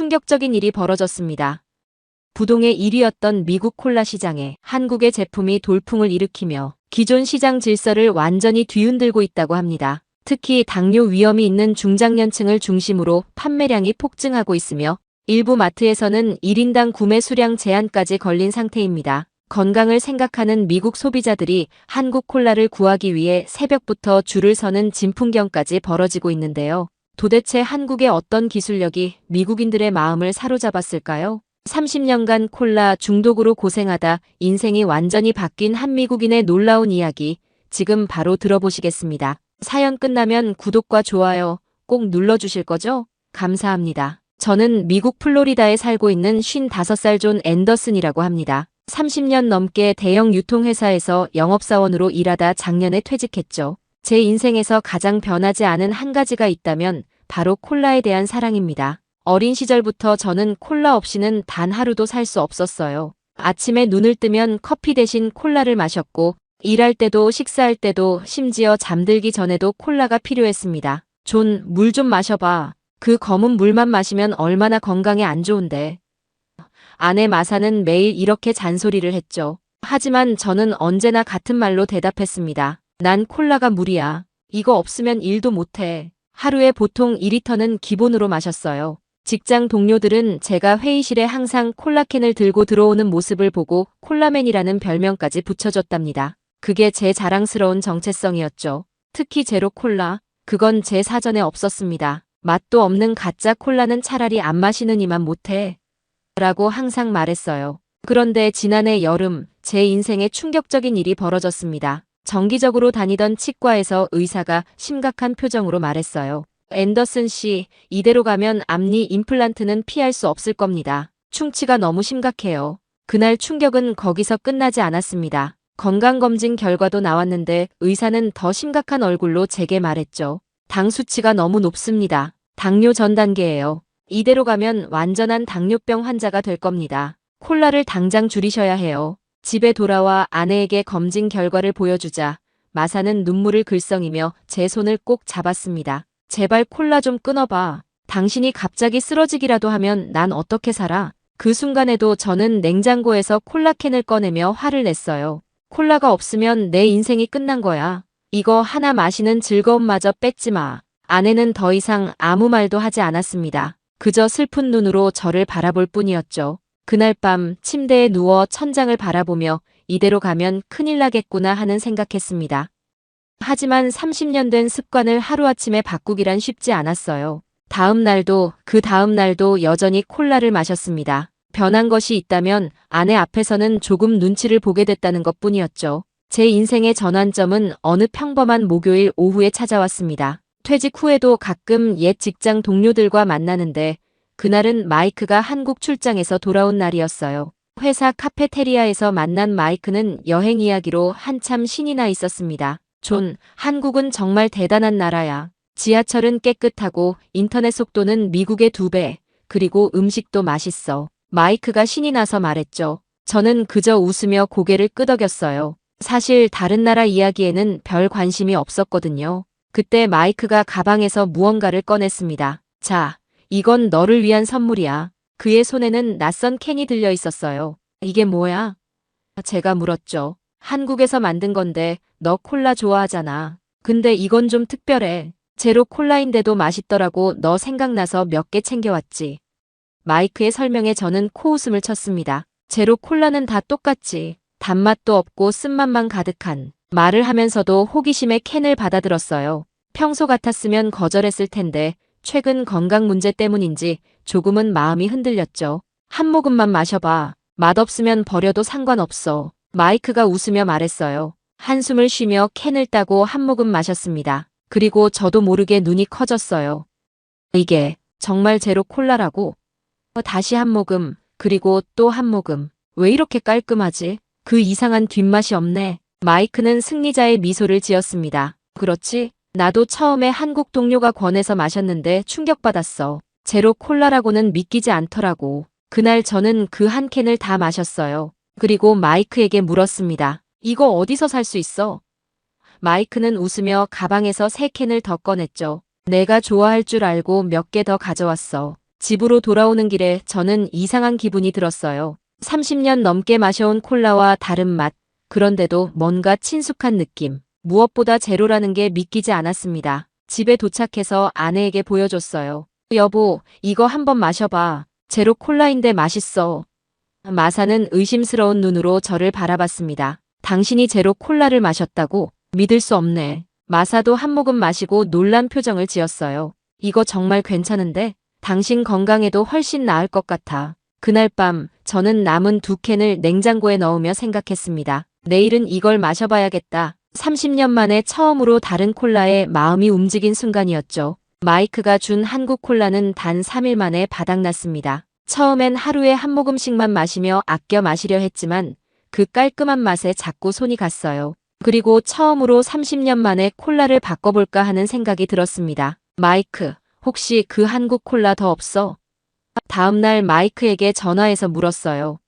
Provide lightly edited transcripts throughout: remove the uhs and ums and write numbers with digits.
충격적인 일이 벌어졌습니다. 부동의 1위였던 미국 콜라 시장에 한국의 제품이 돌풍을 일으키며 기존 시장 질서를 완전히 뒤흔들고 있다고 합니다. 특히 당뇨 위험이 있는 중장년층을 중심으로 판매량이 폭증하고 있으며 일부 마트에서는 1인당 구매 수량 제한까지 걸린 상태입니다. 건강을 생각하는 미국 소비자들이 한국 콜라를 구하기 위해 새벽부터 줄을 서는 진풍경까지 벌어지고 있는데요. 도대체 한국의 어떤 기술력이 미국인들의 마음을 사로잡았을까요? 30년간 콜라 중독으로 고생하다 인생이 완전히 바뀐 한 미국인의 놀라운 이야기 지금 바로 들어보시겠습니다. 사연 끝나면 구독과 좋아요 꼭 눌러주실 거죠? 감사합니다. 저는 미국 플로리다에 살고 있는 55살 존 앤더슨이라고 합니다. 30년 넘게 대형 유통회사에서 영업사원으로 일하다 작년에 퇴직했죠. 제 인생에서 가장 변하지 않은 한 가지가 있다면 바로 콜라에 대한 사랑입니다. 어린 시절부터 저는 콜라 없이는 단 하루도 살 수 없었어요. 아침에 눈을 뜨면 커피 대신 콜라를 마셨고 일할 때도 식사할 때도 심지어 잠들기 전에도 콜라가 필요했습니다. 존, 물 좀 마셔봐. 그 검은 물만 마시면 얼마나 건강에 안 좋은데. 아내 마사는 매일 이렇게 잔소리를 했죠. 하지만 저는 언제나 같은 말로 대답했습니다. 난 콜라가 물이야. 이거 없으면 일도 못해. 하루에 보통 2리터는 기본으로 마셨어요. 직장 동료들은 제가 회의실에 항상 콜라캔을 들고 들어오는 모습을 보고 콜라맨이라는 별명까지 붙여줬답니다. 그게 제 자랑스러운 정체성이었죠. 특히 제로 콜라, 그건 제 사전에 없었습니다. 맛도 없는 가짜 콜라는 차라리 안 마시느니만 못해. 라고 항상 말했어요. 그런데 지난해 여름 제 인생에 충격적인 일이 벌어졌습니다. 정기적으로 다니던 치과에서 의사가 심각한 표정으로 말했어요. 앤더슨 씨, 이대로 가면 앞니 임플란트는 피할 수 없을 겁니다. 충치가 너무 심각해요. 그날 충격은 거기서 끝나지 않았습니다. 건강검진 결과도 나왔는데 의사는 더 심각한 얼굴로 제게 말했죠. 당 수치가 너무 높습니다. 당뇨 전 단계예요. 이대로 가면 완전한 당뇨병 환자가 될 겁니다. 콜라를 당장 줄이셔야 해요. 집에 돌아와 아내에게 검진 결과를 보여주자 마사는 눈물을 글썽이며 제 손을 꼭 잡았습니다. 제발 콜라 좀 끊어봐. 당신이 갑자기 쓰러지기라도 하면 난 어떻게 살아? 그 순간에도 저는 냉장고에서 콜라캔을 꺼내며 화를 냈어요. 콜라가 없으면 내 인생이 끝난 거야. 이거 하나 마시는 즐거움마저 뺏지 마. 아내는 더 이상 아무 말도 하지 않았습니다. 그저 슬픈 눈으로 저를 바라볼 뿐이었죠. 그날 밤 침대에 누워 천장을 바라보며 이대로 가면 큰일 나겠구나 하는 생각했습니다. 하지만 30년 된 습관을 하루아침에 바꾸기란 쉽지 않았어요. 다음 날도 그 다음 날도 여전히 콜라를 마셨습니다. 변한 것이 있다면 아내 앞에서는 조금 눈치를 보게 됐다는 것뿐이었죠. 제 인생의 전환점은 어느 평범한 목요일 오후에 찾아왔습니다. 퇴직 후에도 가끔 옛 직장 동료들과 만나는데 그날은 마이크가 한국 출장에서 돌아온 날이었어요. 회사 카페테리아에서 만난 마이크는 여행 이야기로 한참 신이 나 있었습니다. 존, 한국은 정말 대단한 나라야. 지하철은 깨끗하고 인터넷 속도는 미국의 2배, 그리고 음식도 맛있어. 마이크가 신이 나서 말했죠. 저는 그저 웃으며 고개를 끄덕였어요. 사실 다른 나라 이야기에는 별 관심이 없었거든요. 그때 마이크가 가방에서 무언가를 꺼냈습니다. 자, 이건 너를 위한 선물이야. 그의 손에는 낯선 캔이 들려 있었어요. 이게 뭐야? 제가 물었죠. 한국에서 만든 건데 너 콜라 좋아하잖아. 근데 이건 좀 특별해. 제로 콜라인데도 맛있더라고. 너 생각나서 몇 개 챙겨왔지. 마이크의 설명에 저는 코웃음을 쳤습니다. 제로 콜라는 다 똑같지. 단맛도 없고 쓴맛만 가득한. 말을 하면서도 호기심에 캔을 받아들었어요. 평소 같았으면 거절했을 텐데 최근 건강 문제 때문인지 조금은 마음이 흔들렸죠. 한 모금만 마셔봐. 맛없으면 버려도 상관없어. 마이크가 웃으며 말했어요. 한숨을 쉬며 캔을 따고 한 모금 마셨습니다. 그리고 저도 모르게 눈이 커졌어요. 이게 정말 제로 콜라라고? 다시 한 모금, 그리고 또 한 모금. 왜 이렇게 깔끔하지? 그 이상한 뒷맛이 없네. 마이크는 승리자의 미소를 지었습니다. 그렇지? 나도 처음에 한국 동료가 권해서 마셨는데 충격받았어. 제로 콜라라고는 믿기지 않더라고. 그날 저는 그 한 캔을 다 마셨어요. 그리고 마이크에게 물었습니다. 이거 어디서 살 수 있어? 마이크는 웃으며 가방에서 3캔을 더 꺼냈죠. 내가 좋아할 줄 알고 몇 개 더 가져왔어. 집으로 돌아오는 길에 저는 이상한 기분이 들었어요. 30년 넘게 마셔온 콜라와 다른 맛, 그런데도 뭔가 친숙한 느낌. 무엇보다 제로라는 게 믿기지 않았습니다. 집에 도착해서 아내에게 보여줬어요. 여보, 이거 한번 마셔봐. 제로 콜라인데 맛있어. 마사는 의심스러운 눈으로 저를 바라봤습니다. 당신이 제로 콜라를 마셨다고? 믿을 수 없네. 마사도 한 모금 마시고 놀란 표정을 지었어요. 이거 정말 괜찮은데? 당신 건강에도 훨씬 나을 것 같아. 그날 밤 저는 남은 2캔을 냉장고에 넣으며 생각했습니다. 내일은 이걸 마셔봐야겠다. 30년 만에 처음으로 다른 콜라에 마음이 움직인 순간이었죠. 마이크가 준 한국 콜라는 단 3일 만에 바닥났습니다. 처음엔 하루에 한 모금씩만 마시며 아껴 마시려 했지만 그 깔끔한 맛에 자꾸 손이 갔어요. 그리고 처음으로 30년 만에 콜라를 바꿔볼까 하는 생각이 들었습니다. 마이크, 혹시 그 한국 콜라 더 없어? 다음날 마이크에게 전화해서 물었어요.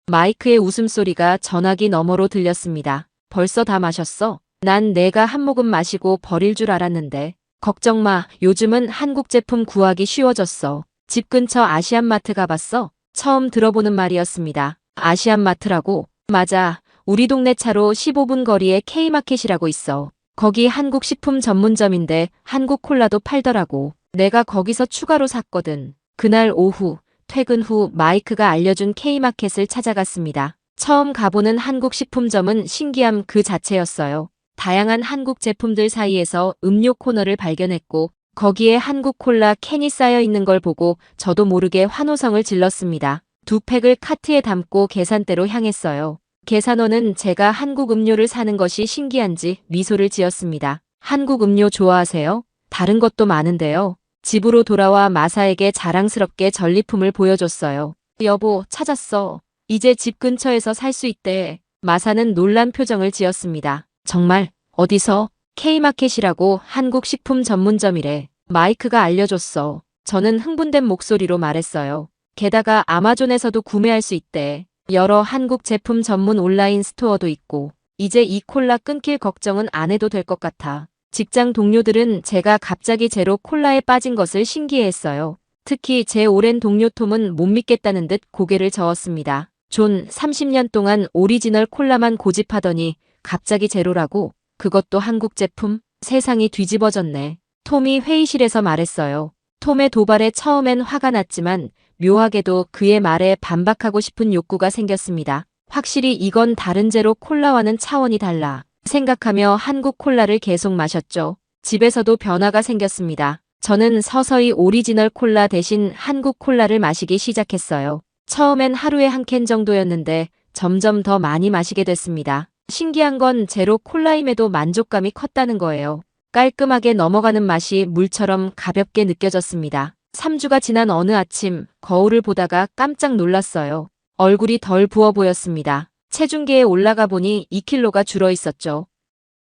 마이크의 웃음소리가 전화기 너머로 들렸습니다. 벌써 다 마셨어? 난 내가 한 모금 마시고 버릴 줄 알았는데. 걱정 마, 요즘은 한국 제품 구하기 쉬워졌어. 집 근처 아시안마트 가봤어? 처음 들어보는 말이었습니다. 아시안마트라고? 맞아. 우리 동네 차로 15분 거리에 K마켓이라고 있어. 거기 한국 식품 전문점인데 한국 콜라도 팔더라고. 내가 거기서 추가로 샀거든. 그날 오후, 퇴근 후 마이크가 알려준 K마켓을 찾아갔습니다. 처음 가보는 한국 식품점은 신기함 그 자체였어요. 다양한 한국 제품들 사이에서 음료 코너를 발견했고 거기에 한국 콜라 캔이 쌓여 있는 걸 보고 저도 모르게 환호성을 질렀습니다. 2팩을 카트에 담고 계산대로 향했어요. 계산원은 제가 한국 음료를 사는 것이 신기한지 미소를 지었습니다. 한국 음료 좋아하세요? 다른 것도 많은데요. 집으로 돌아와 마사에게 자랑스럽게 전리품을 보여줬어요. 여보, 찾았어. 이제 집 근처에서 살 수 있대. 마사는 놀란 표정을 지었습니다. 정말? 어디서? K마켓이라고 한국 식품 전문점이래. 마이크가 알려줬어. 저는 흥분된 목소리로 말했어요. 게다가 아마존에서도 구매할 수 있대. 여러 한국 제품 전문 온라인 스토어도 있고. 이제 이 콜라 끊길 걱정은 안 해도 될 것 같아. 직장 동료들은 제가 갑자기 제로 콜라에 빠진 것을 신기해했어요. 특히 제 오랜 동료 톰은 못 믿겠다는 듯 고개를 저었습니다. 존, 30년 동안 오리지널 콜라만 고집하더니 갑자기 제로라고? 그것도 한국 제품? 세상이 뒤집어졌네. 톰이 회의실에서 말했어요. 톰의 도발에 처음엔 화가 났지만 묘하게도 그의 말에 반박하고 싶은 욕구가 생겼습니다. 확실히 이건 다른 제로 콜라와는 차원이 달라 생각하며 한국 콜라를 계속 마셨죠. 집에서도 변화가 생겼습니다. 저는 서서히 오리지널 콜라 대신 한국 콜라를 마시기 시작했어요. 처음엔 하루에 한 캔 정도였는데 점점 더 많이 마시게 됐습니다. 신기한 건 제로 콜라임에도 만족감이 컸다는 거예요. 깔끔하게 넘어가는 맛이 물처럼 가볍게 느껴졌습니다. 3주가 지난 어느 아침 거울을 보다가 깜짝 놀랐어요. 얼굴이 덜 부어 보였습니다. 체중계에 올라가 보니 2kg가 줄어 있었죠.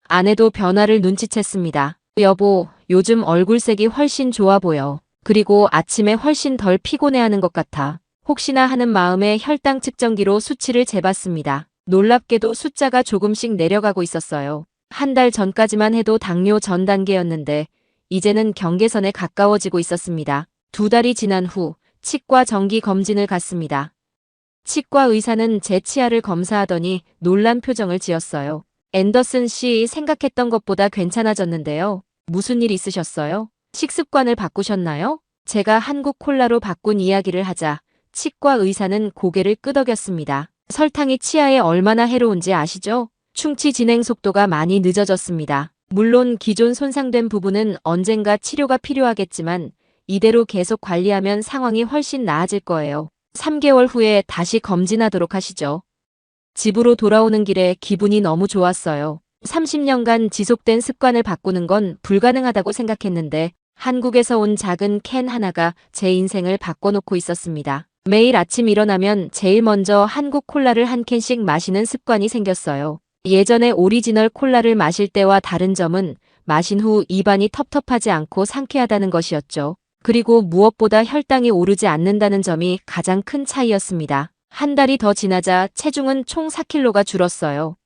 아내도 변화를 눈치챘습니다. 여보, 요즘 얼굴색이 훨씬 좋아 보여. 그리고 아침에 훨씬 덜 피곤해하는 것 같아. 혹시나 하는 마음에 혈당 측정기로 수치를 재봤습니다. 놀랍게도 숫자가 조금씩 내려가고 있었어요. 한 달 전까지만 해도 당뇨 전 단계였는데 이제는 경계선에 가까워지고 있었습니다. 2달이 지난 후 치과 정기 검진을 갔습니다. 치과 의사는 제 치아를 검사하더니 놀란 표정을 지었어요. 앤더슨 씨, 생각했던 것보다 괜찮아졌는데요. 무슨 일 있으셨어요? 식습관을 바꾸셨나요? 제가 한국 콜라로 바꾼 이야기를 하자 치과 의사는 고개를 끄덕였습니다. 설탕이 치아에 얼마나 해로운지 아시죠? 충치 진행 속도가 많이 늦어졌습니다. 물론 기존 손상된 부분은 언젠가 치료가 필요하겠지만 이대로 계속 관리하면 상황이 훨씬 나아질 거예요. 3개월 후에 다시 검진하도록 하시죠. 집으로 돌아오는 길에 기분이 너무 좋았어요. 30년간 지속된 습관을 바꾸는 건 불가능하다고 생각했는데 한국에서 온 작은 캔 하나가 제 인생을 바꿔놓고 있었습니다. 매일 아침 일어나면 제일 먼저 한국 콜라를 한 캔씩 마시는 습관이 생겼어요. 예전에 오리지널 콜라를 마실 때와 다른 점은 마신 후 입안이 텁텁하지 않고 상쾌하다는 것이었죠. 그리고 무엇보다 혈당이 오르지 않는다는 점이 가장 큰 차이였습니다. 한 달이 더 지나자 체중은 총 4kg가 줄었어요.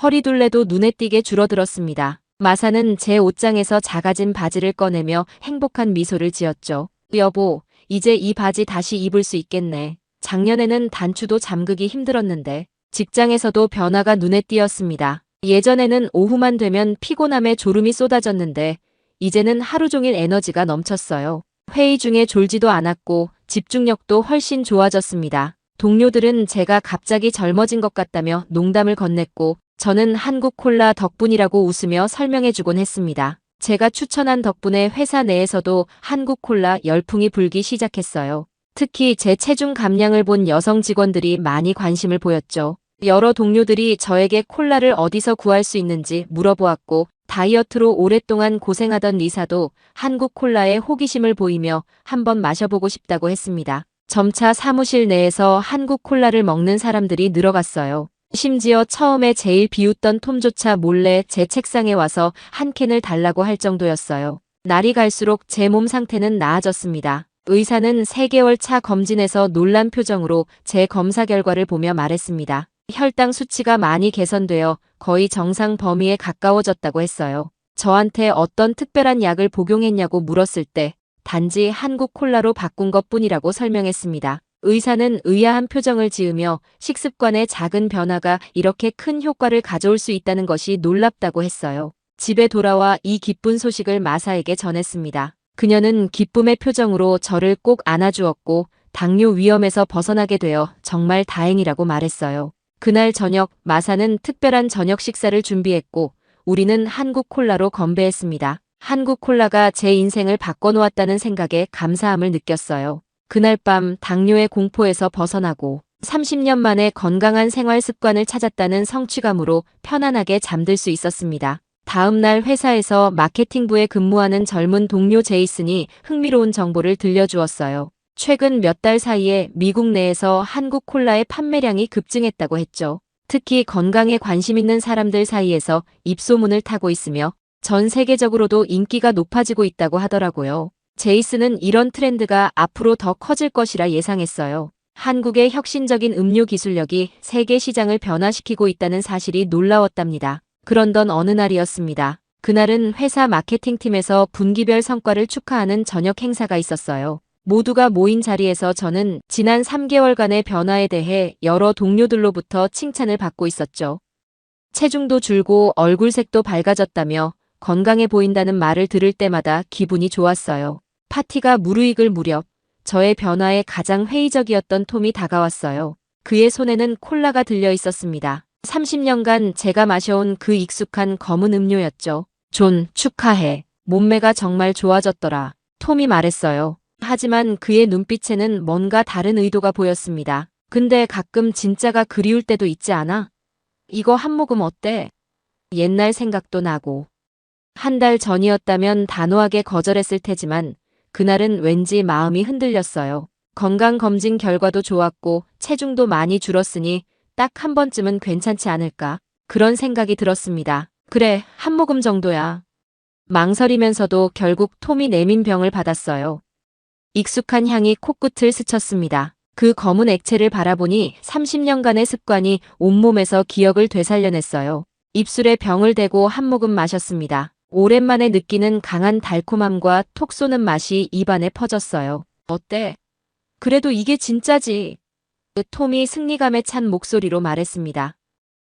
허리둘레도 눈에 띄게 줄어들었습니다. 마사는 제 옷장에서 작아진 바지를 꺼내며 행복한 미소를 지었죠. 여보, 이제 이 바지 다시 입을 수 있겠네. 작년에는 단추도 잠그기 힘들었는데 직장에서도 변화가 눈에 띄었습니다. 예전에는 오후만 되면 피곤함에 졸음이 쏟아졌는데 이제는 하루 종일 에너지가 넘쳤어요. 회의 중에 졸지도 않았고 집중력도 훨씬 좋아졌습니다. 동료들은 제가 갑자기 젊어진 것 같다며 농담을 건넸고 저는 한국 콜라 덕분이라고 웃으며 설명해주곤 했습니다. 제가 추천한 덕분에 회사 내에서도 한국 콜라 열풍이 불기 시작했어요. 특히 제 체중 감량을 본 여성 직원들이 많이 관심을 보였죠. 여러 동료들이 저에게 콜라를 어디서 구할 수 있는지 물어보았고 다이어트로 오랫동안 고생하던 리사도 한국 콜라에 호기심을 보이며 한번 마셔보고 싶다고 했습니다. 점차 사무실 내에서 한국 콜라를 먹는 사람들이 늘어갔어요. 심지어 처음에 제일 비웃던 톰조차 몰래 제 책상에 와서 한 캔을 달라고 할 정도였어요. 날이 갈수록 제 몸 상태는 나아졌습니다. 의사는 3개월 차 검진에서 놀란 표정으로 제 검사 결과를 보며 말했습니다. 혈당 수치가 많이 개선되어 거의 정상 범위에 가까워졌다고 했어요. 저한테 어떤 특별한 약을 복용했냐고 물었을 때 단지 한국 콜라로 바꾼 것뿐이라고 설명했습니다. 의사는 의아한 표정을 지으며 식습관의 작은 변화가 이렇게 큰 효과를 가져올 수 있다는 것이 놀랍다고 했어요. 집에 돌아와 이 기쁜 소식을 마사에게 전했습니다. 그녀는 기쁨의 표정으로 저를 꼭 안아주었고 당뇨 위험에서 벗어나게 되어 정말 다행이라고 말했어요. 그날 저녁 마사는 특별한 저녁 식사를 준비했고 우리는 한국 콜라로 건배했습니다. 한국 콜라가 제 인생을 바꿔놓았다는 생각에 감사함을 느꼈어요. 그날 밤 당뇨의 공포에서 벗어나고 30년 만에 건강한 생활 습관을 찾았다는 성취감으로 편안하게 잠들 수 있었습니다. 다음 날 회사에서 마케팅부에 근무하는 젊은 동료 제이슨이 흥미로운 정보를 들려주었어요. 최근 몇 달 사이에 미국 내에서 한국 콜라의 판매량이 급증했다고 했죠. 특히 건강에 관심 있는 사람들 사이에서 입소문을 타고 있으며 전 세계적으로도 인기가 높아지고 있다고 하더라고요. 제이슨은 이런 트렌드가 앞으로 더 커질 것이라 예상했어요. 한국의 혁신적인 음료 기술력이 세계 시장을 변화시키고 있다는 사실이 놀라웠답니다. 그런던 어느 날이었습니다. 그날은 회사 마케팅팀에서 분기별 성과를 축하하는 저녁 행사가 있었어요. 모두가 모인 자리에서 저는 지난 3개월간의 변화에 대해 여러 동료들로부터 칭찬을 받고 있었죠. 체중도 줄고 얼굴색도 밝아졌다며 건강해 보인다는 말을 들을 때마다 기분이 좋았어요. 파티가 무르익을 무렵 저의 변화에 가장 회의적이었던 톰이 다가왔어요. 그의 손에는 콜라가 들려 있었습니다. 30년간 제가 마셔온 그 익숙한 검은 음료였죠. 존, 축하해. 몸매가 정말 좋아졌더라. 톰이 말했어요. 하지만 그의 눈빛에는 뭔가 다른 의도가 보였습니다. 근데 가끔 진짜가 그리울 때도 있지 않아? 이거 한 모금 어때? 옛날 생각도 나고. 한 달 전이었다면 단호하게 거절했을 테지만 그날은 왠지 마음이 흔들렸어요. 건강검진 결과도 좋았고 체중도 많이 줄었으니 딱 한 번쯤은 괜찮지 않을까? 그런 생각이 들었습니다. 그래, 한 모금 정도야. 망설이면서도 결국 톰이 내민 병을 받았어요. 익숙한 향이 코끝을 스쳤습니다. 그 검은 액체를 바라보니 30년간의 습관이 온몸에서 기억을 되살려냈어요. 입술에 병을 대고 한 모금 마셨습니다. 오랜만에 느끼는 강한 달콤함과 톡 쏘는 맛이 입안에 퍼졌어요. 어때? 그래도 이게 진짜지. 톰이 승리감에 찬 목소리로 말했습니다.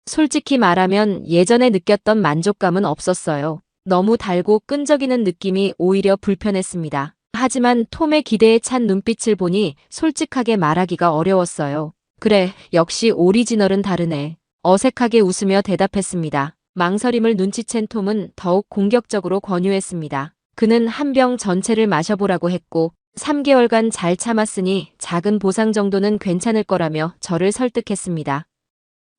솔직히 말하면 예전에 느꼈던 만족감은 없었어요. 너무 달고 끈적이는 느낌이 오히려 불편했습니다. 하지만 톰의 기대에 찬 눈빛을 보니 솔직하게 말하기가 어려웠어요. 그래, 역시 오리지널은 다르네. 어색하게 웃으며 대답했습니다. 망설임을 눈치챈 톰은 더욱 공격적으로 권유했습니다. 그는 한 병 전체를 마셔보라고 했고 3개월간 잘 참았으니 작은 보상 정도는 괜찮을 거라며 저를 설득했습니다.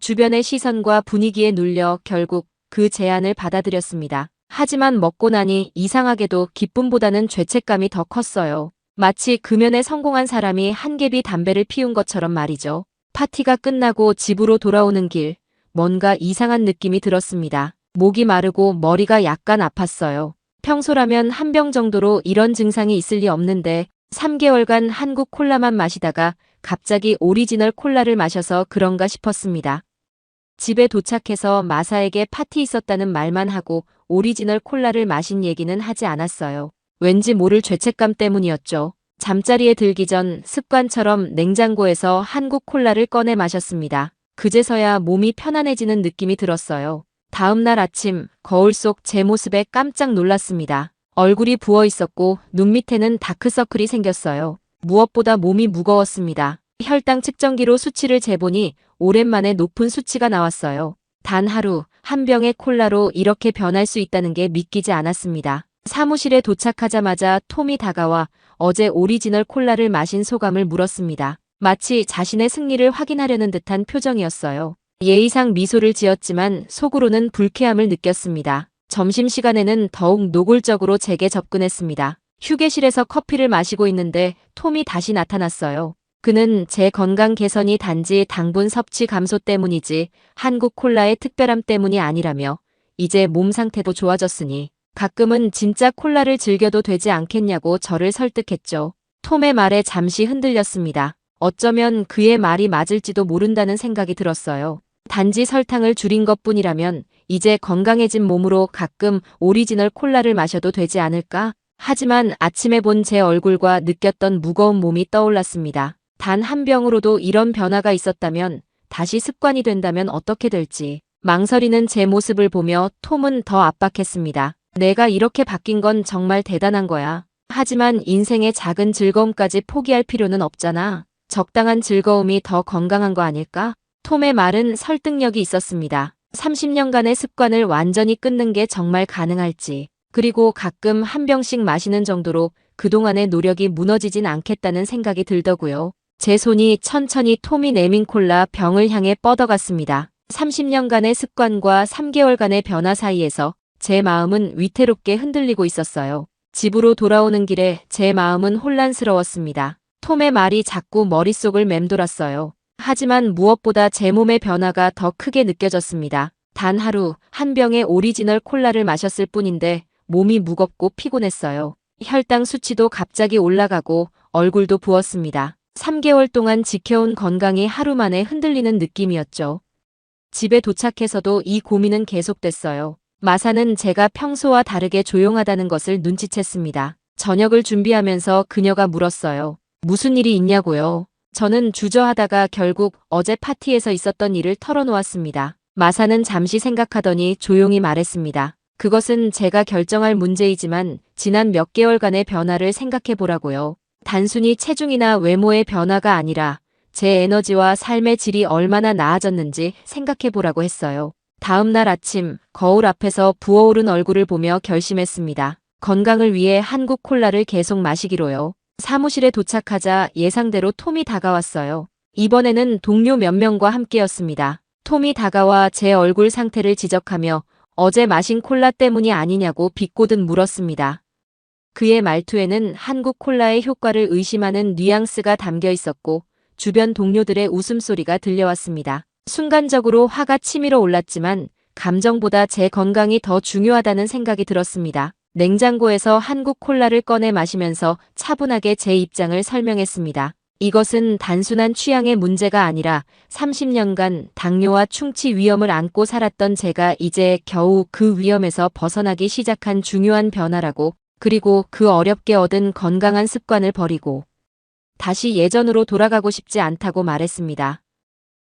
주변의 시선과 분위기에 눌려 결국 그 제안을 받아들였습니다. 하지만 먹고 나니 이상하게도 기쁨보다는 죄책감이 더 컸어요. 마치 금연에 성공한 사람이 한 갭이 담배를 피운 것처럼 말이죠. 파티가 끝나고 집으로 돌아오는 길, 뭔가 이상한 느낌이 들었습니다. 목이 마르고 머리가 약간 아팠어요. 평소라면 한 병 정도로 이런 증상이 있을 리 없는데 3개월간 한국 콜라만 마시다가 갑자기 오리지널 콜라를 마셔서 그런가 싶었습니다. 집에 도착해서 마사에게 파티 있었다는 말만 하고 오리지널 콜라를 마신 얘기는 하지 않았어요. 왠지 모를 죄책감 때문이었죠. 잠자리에 들기 전 습관처럼 냉장고에서 한국 콜라를 꺼내 마셨습니다. 그제서야 몸이 편안해지는 느낌이 들었어요. 다음 날 아침 거울 속 제 모습에 깜짝 놀랐습니다. 얼굴이 부어 있었고 눈 밑에는 다크서클이 생겼어요. 무엇보다 몸이 무거웠습니다. 혈당 측정기로 수치를 재보니 오랜만에 높은 수치가 나왔어요. 단 하루 한 병의 콜라로 이렇게 변할 수 있다는 게 믿기지 않았습니다. 사무실에 도착하자마자 톰이 다가와 어제 오리지널 콜라를 마신 소감을 물었습니다. 마치 자신의 승리를 확인하려는 듯한 표정이었어요. 예의상 미소를 지었지만 속으로는 불쾌함을 느꼈습니다. 점심시간에는 더욱 노골적으로 제게 접근했습니다. 휴게실에서 커피를 마시고 있는데 톰이 다시 나타났어요. 그는 제 건강 개선이 단지 당분 섭취 감소 때문이지 한국 콜라의 특별함 때문이 아니라며 이제 몸 상태도 좋아졌으니 가끔은 진짜 콜라를 즐겨도 되지 않겠냐고 저를 설득했죠. 톰의 말에 잠시 흔들렸습니다. 어쩌면 그의 말이 맞을지도 모른다는 생각이 들었어요. 단지 설탕을 줄인 것뿐이라면 이제 건강해진 몸으로 가끔 오리지널 콜라를 마셔도 되지 않을까? 하지만 아침에 본 제 얼굴과 느꼈던 무거운 몸이 떠올랐습니다. 단 한 병으로도 이런 변화가 있었다면, 다시 습관이 된다면 어떻게 될지. 망설이는 제 모습을 보며 톰은 더 압박했습니다. 내가 이렇게 바뀐 건 정말 대단한 거야. 하지만 인생의 작은 즐거움까지 포기할 필요는 없잖아. 적당한 즐거움이 더 건강한 거 아닐까? 톰의 말은 설득력이 있었습니다. 30년간의 습관을 완전히 끊는 게 정말 가능할지, 그리고 가끔 한 병씩 마시는 정도로 그동안의 노력이 무너지진 않겠다는 생각이 들더구요. 제 손이 천천히 톰이 내민 콜라 병을 향해 뻗어갔습니다. 30년간의 습관과 3개월간의 변화 사이에서 제 마음은 위태롭게 흔들리고 있었어요. 집으로 돌아오는 길에 제 마음은 혼란스러웠습니다. 톰의 말이 자꾸 머릿속을 맴돌았어요. 하지만 무엇보다 제 몸의 변화가 더 크게 느껴졌습니다. 단 하루 한 병의 오리지널 콜라를 마셨을 뿐인데 몸이 무겁고 피곤했어요. 혈당 수치도 갑자기 올라가고 얼굴도 부었습니다. 3개월 동안 지켜온 건강이 하루 만에 흔들리는 느낌이었죠. 집에 도착해서도 이 고민은 계속됐어요. 마사는 제가 평소와 다르게 조용하다는 것을 눈치챘습니다. 저녁을 준비하면서 그녀가 물었어요. 무슨 일이 있냐고요? 저는 주저하다가 결국 어제 파티에서 있었던 일을 털어놓았습니다. 마사는 잠시 생각하더니 조용히 말했습니다. 그것은 제가 결정할 문제이지만 지난 몇 개월간의 변화를 생각해보라고요. 단순히 체중이나 외모의 변화가 아니라 제 에너지와 삶의 질이 얼마나 나아졌는지 생각해보라고 했어요. 다음 날 아침 거울 앞에서 부어오른 얼굴을 보며 결심했습니다. 건강을 위해 한국 콜라를 계속 마시기로요. 사무실에 도착하자 예상대로 톰이 다가왔어요. 이번에는 동료 몇 명과 함께였습니다. 톰이 다가와 제 얼굴 상태를 지적하며 어제 마신 콜라 때문이 아니냐고 비꼬듯 물었습니다. 그의 말투에는 한국 콜라의 효과를 의심하는 뉘앙스가 담겨 있었고 주변 동료들의 웃음소리가 들려왔습니다. 순간적으로 화가 치밀어 올랐지만 감정보다 제 건강이 더 중요하다는 생각이 들었습니다. 냉장고에서 한국 콜라를 꺼내 마시면서 차분하게 제 입장을 설명했습니다. 이것은 단순한 취향의 문제가 아니라 30년간 당뇨와 충치 위험을 안고 살았던 제가 이제 겨우 그 위험에서 벗어나기 시작한 중요한 변화라고, 그리고 그 어렵게 얻은 건강한 습관을 버리고 다시 예전으로 돌아가고 싶지 않다고 말했습니다.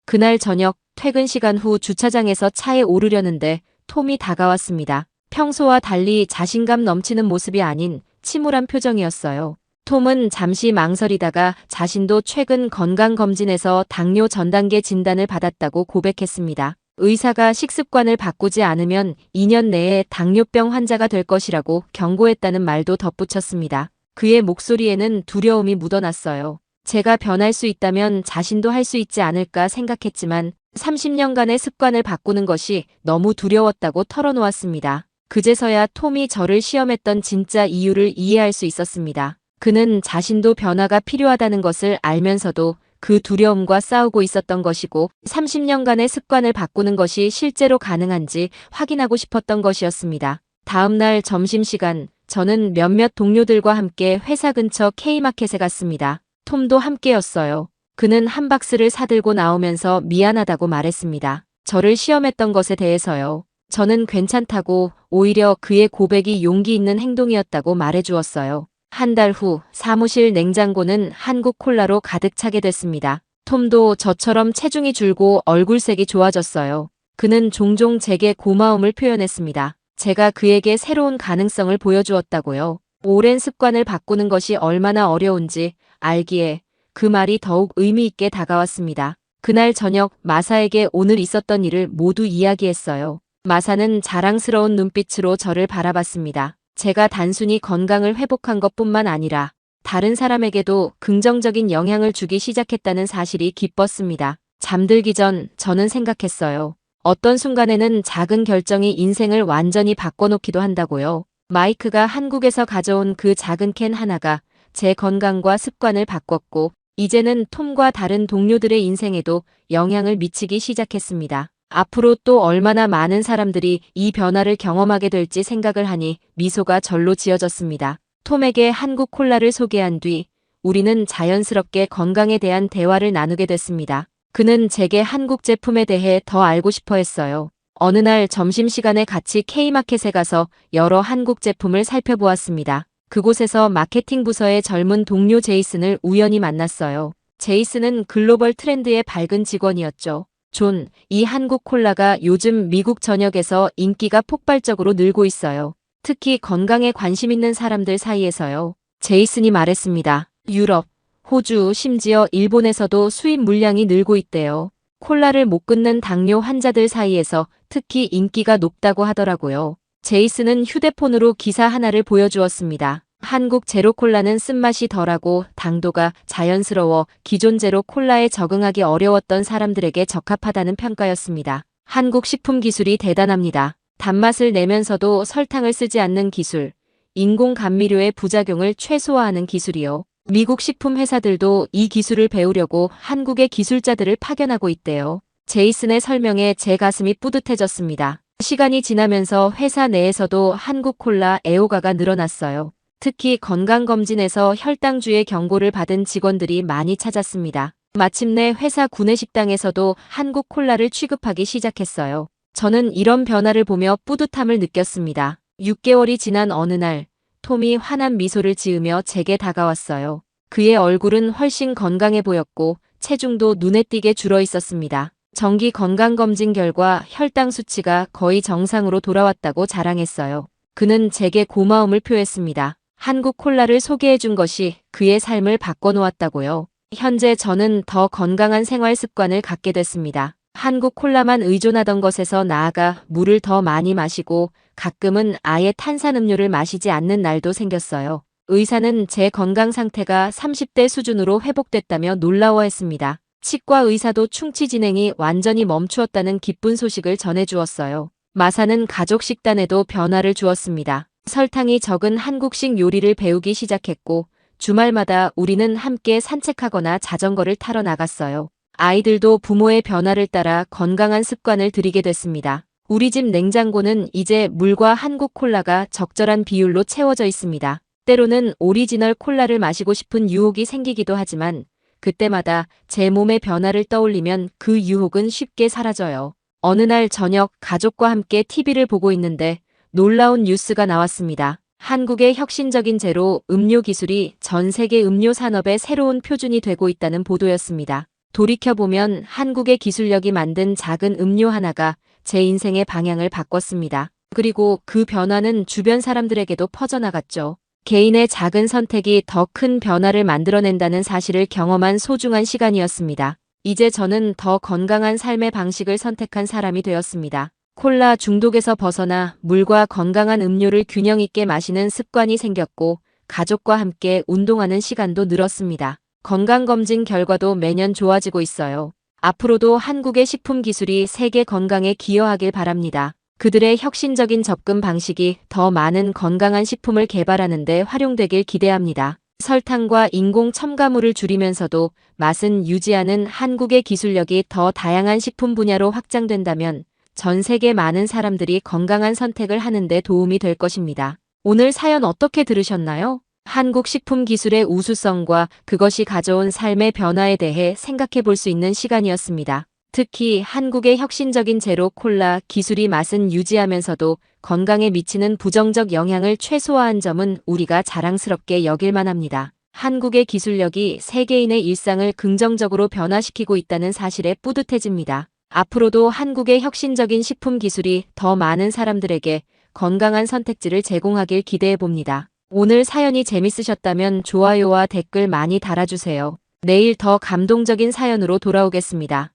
그날 저녁 퇴근 시간 후 주차장에서 차에 오르려는데 톰이 다가왔습니다. 평소와 달리 자신감 넘치는 모습이 아닌 침울한 표정이었어요. 톰은 잠시 망설이다가 자신도 최근 건강검진에서 당뇨 전단계 진단을 받았다고 고백했습니다. 의사가 식습관을 바꾸지 않으면 2년 내에 당뇨병 환자가 될 것이라고 경고했다는 말도 덧붙였습니다. 그의 목소리에는 두려움이 묻어났어요. 제가 변할 수 있다면 자신도 할 수 있지 않을까 생각했지만 30년간의 습관을 바꾸는 것이 너무 두려웠다고 털어놓았습니다. 그제서야 톰이 저를 시험했던 진짜 이유를 이해할 수 있었습니다. 그는 자신도 변화가 필요하다는 것을 알면서도 그 두려움과 싸우고 있었던 것이고 30년간의 습관을 바꾸는 것이 실제로 가능한지 확인하고 싶었던 것이었습니다. 다음 날 점심시간 저는 몇몇 동료들과 함께 회사 근처 K마켓에 갔습니다. 톰도 함께였어요. 그는 한 박스를 사들고 나오면서 미안하다고 말했습니다. 저를 시험했던 것에 대해서요. 저는 괜찮다고, 오히려 그의 고백이 용기 있는 행동이었다고 말해주었어요. 한 달 후 사무실 냉장고는 한국 콜라로 가득 차게 됐습니다. 톰도 저처럼 체중이 줄고 얼굴색이 좋아졌어요. 그는 종종 제게 고마움을 표현했습니다. 제가 그에게 새로운 가능성을 보여주었다고요. 오랜 습관을 바꾸는 것이 얼마나 어려운지 알기에 그 말이 더욱 의미 있게 다가왔습니다. 그날 저녁 마사에게 오늘 있었던 일을 모두 이야기했어요. 마사는 자랑스러운 눈빛으로 저를 바라봤습니다. 제가 단순히 건강을 회복한 것뿐만 아니라 다른 사람에게도 긍정적인 영향을 주기 시작했다는 사실이 기뻤습니다. 잠들기 전 저는 생각했어요. 어떤 순간에는 작은 결정이 인생을 완전히 바꿔놓기도 한다고요. 마이크가 한국에서 가져온 그 작은 캔 하나가 제 건강과 습관을 바꿨고 이제는 톰과 다른 동료들의 인생에도 영향을 미치기 시작했습니다. 앞으로 또 얼마나 많은 사람들이 이 변화를 경험하게 될지 생각을 하니 미소가 절로 지어졌습니다. 톰에게 한국 콜라를 소개한 뒤 우리는 자연스럽게 건강에 대한 대화를 나누게 됐습니다. 그는 제게 한국 제품에 대해 더 알고 싶어 했어요. 어느 날 점심시간에 같이 K마켓에 가서 여러 한국 제품을 살펴보았습니다. 그곳에서 마케팅 부서의 젊은 동료 제이슨을 우연히 만났어요. 제이슨은 글로벌 트렌드의 밝은 직원이었죠. 존, 이 한국 콜라가 요즘 미국 전역에서 인기가 폭발적으로 늘고 있어요. 특히 건강에 관심 있는 사람들 사이에서요. 제이슨이 말했습니다. 유럽, 호주, 심지어 일본에서도 수입 물량이 늘고 있대요. 콜라를 못 끊는 당뇨 환자들 사이에서 특히 인기가 높다고 하더라고요. 제이슨은 휴대폰으로 기사 하나를 보여주었습니다. 한국 제로 콜라는 쓴맛이 덜하고 당도가 자연스러워 기존 제로 콜라에 적응하기 어려웠던 사람들에게 적합하다는 평가였습니다. 한국 식품 기술이 대단합니다. 단맛을 내면서도 설탕을 쓰지 않는 기술, 인공 감미료의 부작용을 최소화하는 기술이요. 미국 식품 회사들도 이 기술을 배우려고 한국의 기술자들을 파견하고 있대요. 제이슨의 설명에 제 가슴이 뿌듯해졌습니다. 시간이 지나면서 회사 내에서도 한국 콜라 애호가가 늘어났어요. 특히 건강검진에서 혈당주의 경고를 받은 직원들이 많이 찾았습니다. 마침내 회사 구내식당에서도 한국 콜라를 취급하기 시작했어요. 저는 이런 변화를 보며 뿌듯함을 느꼈습니다. 6개월이 지난 어느 날, 톰이 환한 미소를 지으며 제게 다가왔어요. 그의 얼굴은 훨씬 건강해 보였고 체중도 눈에 띄게 줄어 있었습니다. 정기 건강검진 결과 혈당 수치가 거의 정상으로 돌아왔다고 자랑했어요. 그는 제게 고마움을 표했습니다. 한국 콜라를 소개해 준 것이 그의 삶을 바꿔놓았다고요. 현재 저는 더 건강한 생활 습관을 갖게 됐습니다. 한국 콜라만 의존하던 것에서 나아가 물을 더 많이 마시고 가끔은 아예 탄산음료를 마시지 않는 날도 생겼어요. 의사는 제 건강 상태가 30대 수준으로 회복됐다며 놀라워했습니다. 치과 의사도 충치 진행이 완전히 멈추었다는 기쁜 소식을 전해주었어요. 마사는 가족 식단에도 변화를 주었습니다. 설탕이 적은 한국식 요리를 배우기 시작했고 주말마다 우리는 함께 산책하거나 자전거를 타러 나갔어요. 아이들도 부모의 변화를 따라 건강한 습관을 들이게 됐습니다. 우리 집 냉장고는 이제 물과 한국 콜라가 적절한 비율로 채워져 있습니다. 때로는 오리지널 콜라를 마시고 싶은 유혹이 생기기도 하지만 그때마다 제 몸의 변화를 떠올리면 그 유혹은 쉽게 사라져요. 어느 날 저녁 가족과 함께 TV를 보고 있는데 놀라운 뉴스가 나왔습니다. 한국의 혁신적인 제로 음료 기술이 전 세계 음료 산업의 새로운 표준이 되고 있다는 보도였습니다. 돌이켜보면 한국의 기술력이 만든 작은 음료 하나가 제 인생의 방향을 바꿨습니다. 그리고 그 변화는 주변 사람들에게도 퍼져나갔죠. 개인의 작은 선택이 더 큰 변화를 만들어낸다는 사실을 경험한 소중한 시간이었습니다. 이제 저는 더 건강한 삶의 방식을 선택한 사람이 되었습니다. 콜라 중독에서 벗어나 물과 건강한 음료를 균형 있게 마시는 습관이 생겼고 가족과 함께 운동하는 시간도 늘었습니다. 건강검진 결과도 매년 좋아지고 있어요. 앞으로도 한국의 식품 기술이 세계 건강에 기여하길 바랍니다. 그들의 혁신적인 접근 방식이 더 많은 건강한 식품을 개발하는 데 활용되길 기대합니다. 설탕과 인공 첨가물을 줄이면서도 맛은 유지하는 한국의 기술력이 더 다양한 식품 분야로 확장된다면 전 세계 많은 사람들이 건강한 선택을 하는 데 도움이 될 것입니다. 오늘 사연 어떻게 들으셨나요? 한국 식품 기술의 우수성과 그것이 가져온 삶의 변화에 대해 생각해 볼 수 있는 시간이었습니다. 특히 한국의 혁신적인 제로 콜라 기술이 맛은 유지하면서도 건강에 미치는 부정적 영향을 최소화한 점은 우리가 자랑스럽게 여길만 합니다. 한국의 기술력이 세계인의 일상을 긍정적으로 변화시키고 있다는 사실에 뿌듯해집니다. 앞으로도 한국의 혁신적인 식품 기술이 더 많은 사람들에게 건강한 선택지를 제공하길 기대해 봅니다. 오늘 사연이 재밌으셨다면 좋아요와 댓글 많이 달아주세요. 내일 더 감동적인 사연으로 돌아오겠습니다.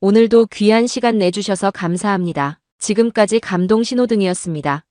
오늘도 귀한 시간 내주셔서 감사합니다. 지금까지 감동 신호등이었습니다.